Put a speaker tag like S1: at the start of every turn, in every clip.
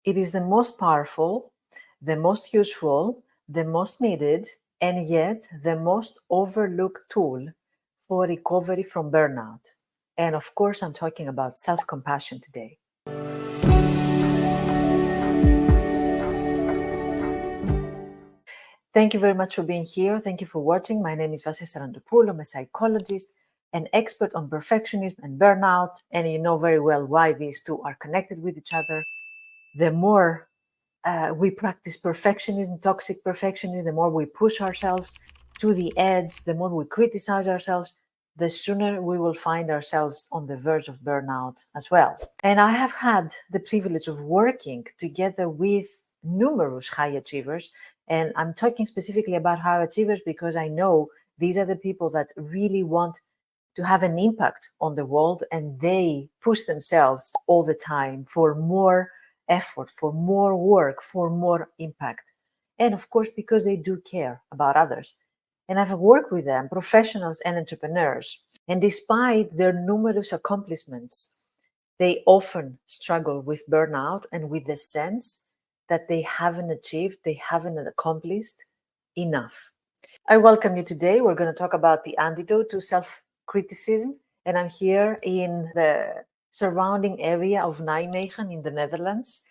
S1: It is the most powerful, the most useful, the most needed, and yet the most overlooked tool for recovery from burnout. And of course, I'm talking about self-compassion today. Thank you very much for being here. Thank you for watching. My name is Vassia. I'm a psychologist, an expert on perfectionism and burnout, and you know very well why these two are connected with each other. The more we practice perfectionism, toxic perfectionism, the more we push ourselves to the edge, the more we criticize ourselves, the sooner we will find ourselves on the verge of burnout as well. And I have had the privilege of working together with numerous high achievers. And I'm talking specifically about high achievers because I know these are the people that really want to have an impact on the world, and they push themselves all the time for more effort, for more work, for more impact. And of course, because they do care about others. And I've worked with them, professionals and entrepreneurs. And despite their numerous accomplishments, they often struggle with burnout and with the sense that they haven't achieved, they haven't accomplished enough. I welcome you today. We're going to talk about the antidote to self-criticism. And I'm here in the surrounding area of Nijmegen in the Netherlands.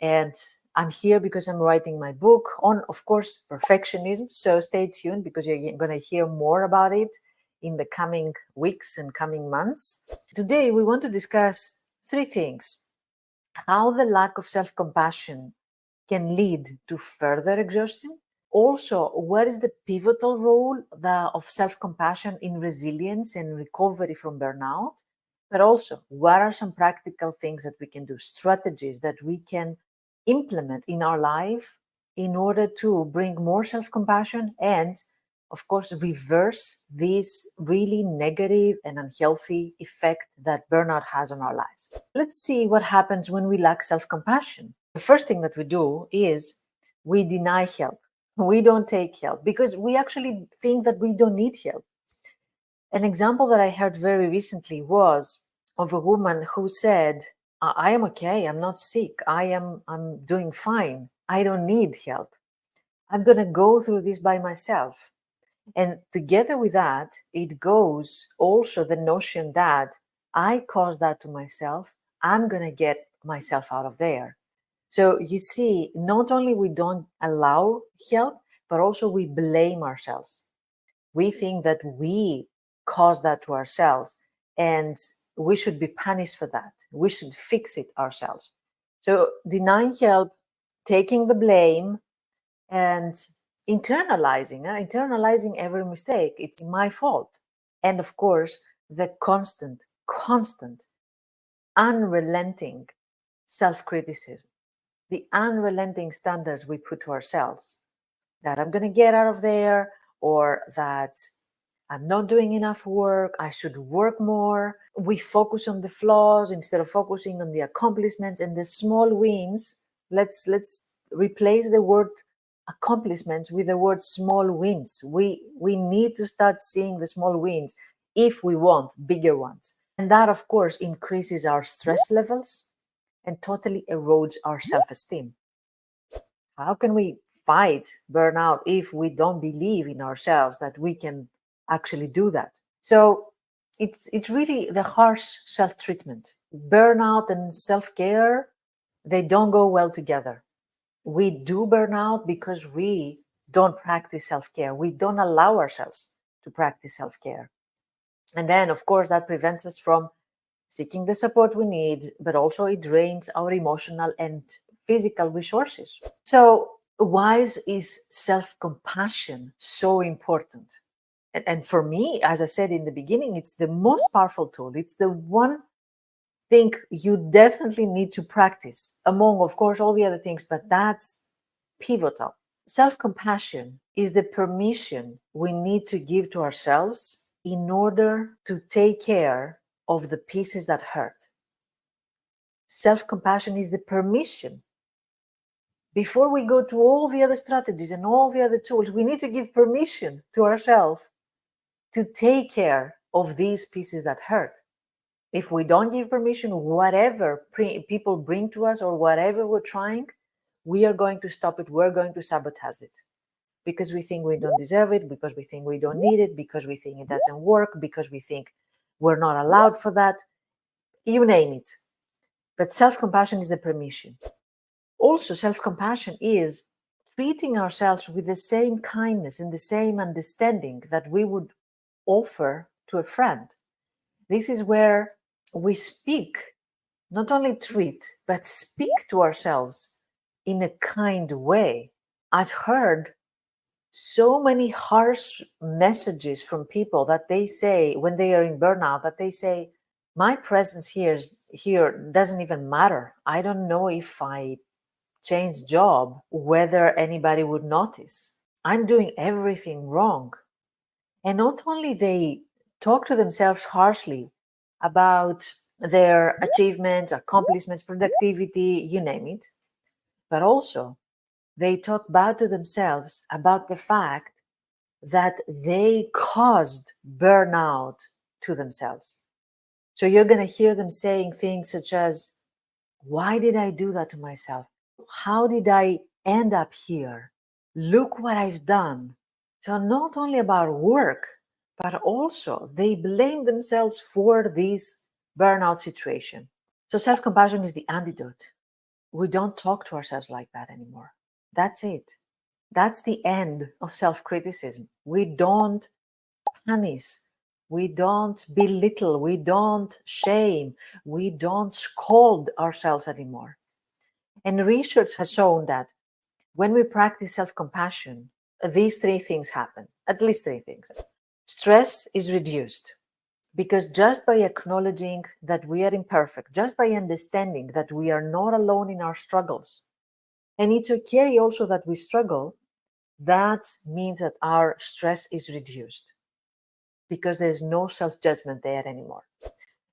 S1: And I'm here because I'm writing my book on, of course, perfectionism. So stay tuned because you're going to hear more about it in the coming weeks and coming months. Today, we want to discuss three things: how the lack of self-compassion can lead to further exhaustion. Also, what is the pivotal role of self-compassion in resilience and recovery from burnout? But also, what are some practical things that we can do, strategies that we can implement in our life in order to bring more self-compassion and, of course, reverse this really negative and unhealthy effect that burnout has on our lives. Let's see what happens when we lack self-compassion. The first thing that we do is we deny help. We don't take help because we actually think that we don't need help. An example that I heard very recently was of a woman who said, I am okay, I'm not sick, I'm doing fine, I don't need help. I'm going to go through this by myself. And together with that, it goes also the notion that I caused that to myself, I'm going to get myself out of there. So you see, not only we don't allow help, but also we blame ourselves. We think that we caused that to ourselves and we should be punished for that. We should fix it ourselves. So denying help, taking the blame, and internalizing every mistake. It's my fault. And of course, the constant, unrelenting self-criticism, the unrelenting standards we put to ourselves that I'm going to get out of there, or that I'm not doing enough work, I should work more. We focus on the flaws instead of focusing on the accomplishments and the small wins. Let's replace the word accomplishments with the word small wins. We need to start seeing the small wins if we want bigger ones. And that, of course, increases our stress levels and totally erodes our self-esteem. How can we fight burnout if we don't believe in ourselves that we can actually do that? So it's really the harsh self-treatment. Burnout and self-care, they don't go well together. We do burnout because we don't practice self-care. We don't allow ourselves to practice self-care. And then, of course, that prevents us from seeking the support we need, but also it drains our emotional and physical resources. So why is self-compassion so important? And for me, as I said in the beginning, it's the most powerful tool. It's the one thing you definitely need to practice among, of course, all the other things, but that's pivotal. Self-compassion is the permission we need to give to ourselves in order to take care of the pieces that hurt. Self-compassion is the permission. Before we go to all the other strategies and all the other tools, we need to give permission to ourselves to take care of these pieces that hurt. If we don't give permission, whatever people bring to us or whatever we're trying, we are going to stop it. We're going to sabotage it because we think we don't deserve it, because we think we don't need it, because we think it doesn't work, because we think we're not allowed for that. You name it. But self-compassion is the permission. Also, self-compassion is treating ourselves with the same kindness and the same understanding that we would offer to a friend. This is where we speak, not only treat, but speak to ourselves in a kind way. I've heard so many harsh messages from people that they say when they are in burnout, that they say, my presence here doesn't even matter. I don't know if I change job, whether anybody would notice. I'm doing everything wrong. And not only they talk to themselves harshly about their achievements, accomplishments, productivity, you name it, but also they talk bad to themselves about the fact that they caused burnout to themselves. So you're going to hear them saying things such as, why did I do that to myself? How did I end up here? Look what I've done. So not only about work, but also they blame themselves for this burnout situation. So self-compassion is the antidote. We don't talk to ourselves like that anymore. That's it. That's the end of self-criticism. We don't punish. We don't belittle. We don't shame. We don't scold ourselves anymore. And research has shown that when we practice self-compassion, these three things happen, at least three things. Stress is reduced because just by acknowledging that we are imperfect, just by understanding that we are not alone in our struggles, and it's okay also that we struggle, that means that our stress is reduced because there's no self-judgment there anymore.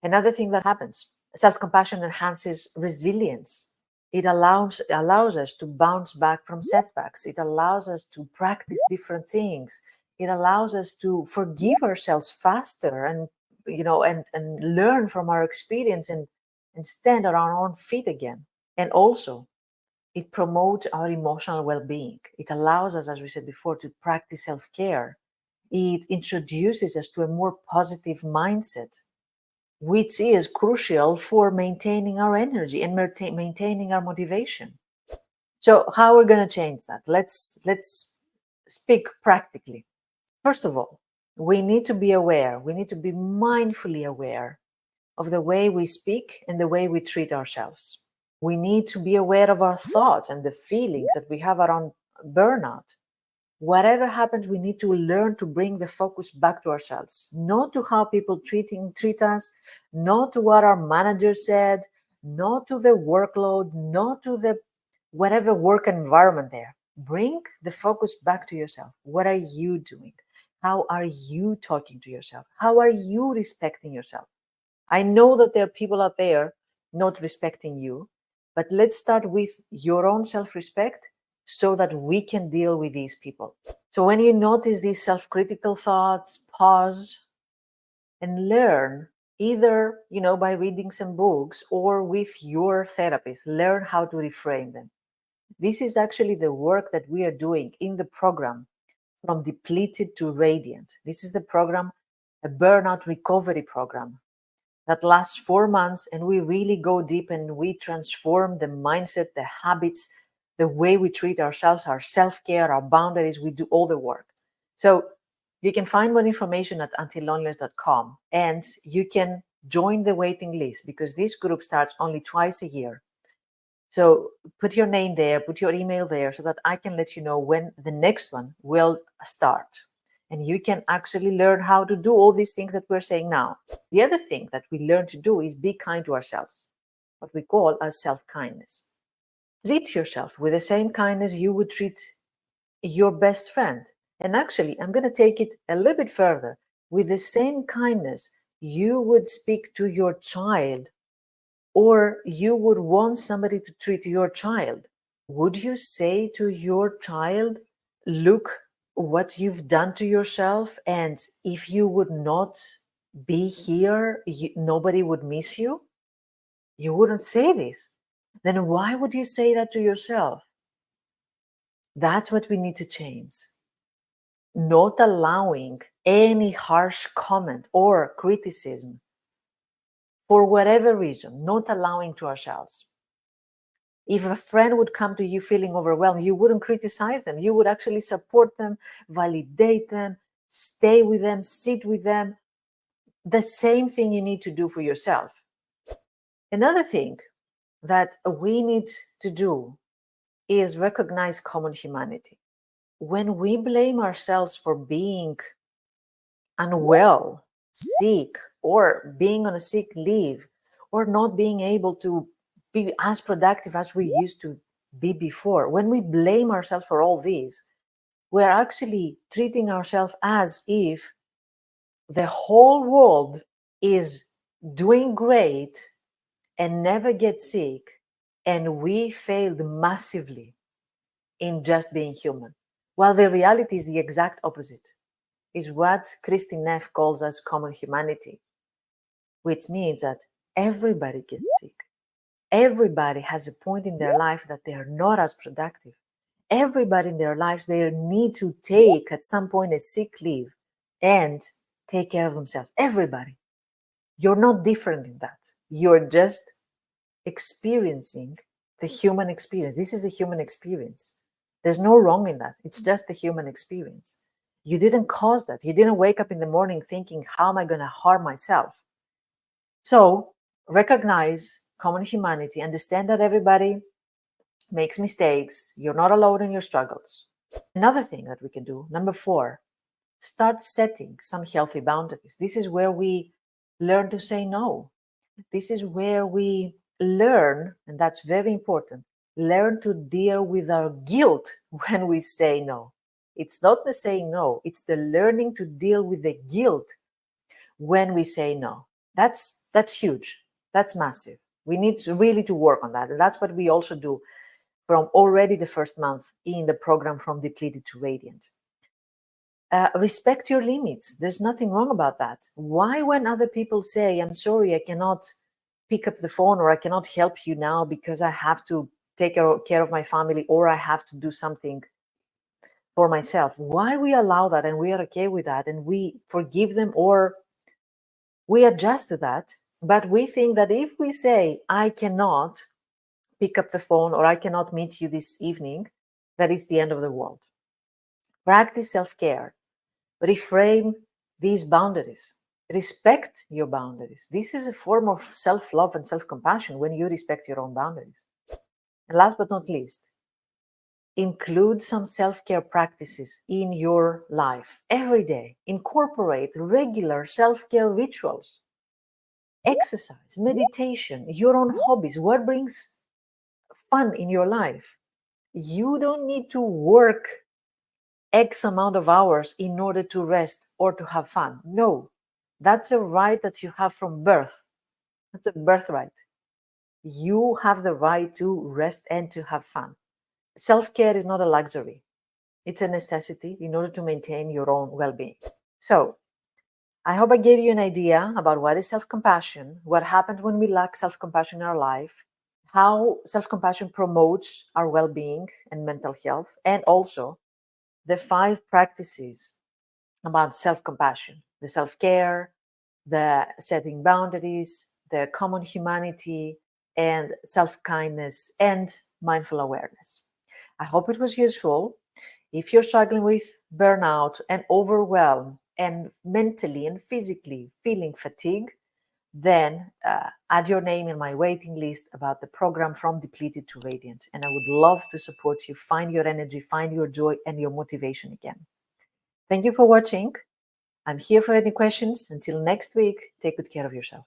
S1: Another thing that happens, self-compassion enhances resilience. It allows us to bounce back from setbacks. It allows us to practice different things. It allows us to forgive ourselves faster and learn from our experience and stand on our own feet again. And also, it promotes our emotional well-being. It allows us, as we said before, to practice self-care. It introduces us to a more positive mindset, which is crucial for maintaining our energy and maintaining our motivation. So how are we going to change that? Let's speak practically. First of all, we need to be aware. We need to be mindfully aware of the way we speak and the way we treat ourselves. We need to be aware of our thoughts and the feelings that we have around burnout. Whatever happens, we need to learn to bring the focus back to ourselves, not to how people treat us, not to what our manager said, not to the workload, not to the whatever work environment there. Bring the focus back to yourself. What are you doing? How are you talking to yourself? How are you respecting yourself? I know that there are people out there not respecting you, but let's start with your own self-respect so that we can deal with these people. So when you notice these self-critical thoughts, pause and learn, either, by reading some books or with your therapist, learn how to reframe them. This is actually the work that we are doing in the program From Depleted to Radiant. This is the program, a burnout recovery program that lasts 4 months, and we really go deep and we transform the mindset, the habits, the way we treat ourselves, our self-care, our boundaries. We do all the work. So you can find more information at antiloneliness.com, and you can join the waiting list because this group starts only twice a year. So put your name there, put your email there so that I can let you know when the next one will start. And you can actually learn how to do all these things that we're saying now. The other thing that we learn to do is be kind to ourselves, what we call as self-kindness. Treat yourself with the same kindness you would treat your best friend. And actually, I'm going to take it a little bit further. With the same kindness you would speak to your child, or you would want somebody to treat your child. Would you say to your child, look what you've done to yourself, and if you would not be here, nobody would miss you, you wouldn't say this. Then why would you say that to yourself? That's what we need to change. Not allowing any harsh comment or criticism for whatever reason, not allowing to ourselves. If a friend would come to you feeling overwhelmed, you wouldn't criticize them. You would actually support them, validate them, stay with them, sit with them. The same thing you need to do for yourself. Another thing that we need to do is recognize common humanity. When we blame ourselves for being unwell, sick, or being on a sick leave, or not being able to be as productive as we used to be before, when we blame ourselves for all these, we're actually treating ourselves as if the whole world is doing great and never get sick, and we failed massively in just being human. While the reality is the exact opposite, is what Christine Neff calls us common humanity, which means that everybody gets sick. Everybody has a point in their life that they are not as productive. Everybody in their lives, they need to take at some point a sick leave and take care of themselves. Everybody. You're not different in that. You're just experiencing the human experience. This is the human experience. There's no wrong in that. It's just the human experience. You didn't cause that. You didn't wake up in the morning thinking, how am I going to harm myself? So recognize common humanity, understand that everybody makes mistakes. You're not alone in your struggles. Another thing that we can do, number 4, start setting some healthy boundaries. This is where we learn to say no. This is where we learn, and that's very important, learn to deal with our guilt when we say no. It's not the saying no, it's the learning to deal with the guilt when we say no. That's huge. That's massive. We need to really to work on that. And that's what we also do from already the first month in the program From Depleted to Radiant. Respect your limits. There's nothing wrong about that. Why, when other people say, I'm sorry, I cannot pick up the phone, or I cannot help you now because I have to take care of my family, or I have to do something for myself, why we allow that and we are okay with that and we forgive them or we adjust to that, but we think that if we say, I cannot pick up the phone or I cannot meet you this evening, that is the end of the world. Practice self-care. Reframe these boundaries. Respect your boundaries. This is a form of self-love and self-compassion when you respect your own boundaries. And last but not least, include some self-care practices in your life every day. Incorporate regular self-care rituals, exercise, meditation, your own hobbies. What brings fun in your life? You don't need to work X amount of hours in order to rest or to have fun. No, that's a right that you have from birth. That's a birthright. You have the right to rest and to have fun. Self-care is not a luxury. It's a necessity in order to maintain your own well-being. So I hope I gave you an idea about what is self-compassion, what happens when we lack self-compassion in our life, how self-compassion promotes our well-being and mental health, and also the 5 practices about self-compassion, the self-care, the setting boundaries, the common humanity, and self-kindness and mindful awareness. I hope it was useful. If you're struggling with burnout and overwhelm and mentally and physically feeling fatigue, then add your name in my waiting list about the program From Depleted to Radiant. And I would love to support you, find your energy, find your joy and your motivation again. Thank you for watching. I'm here for any questions. Until next week, take good care of yourself.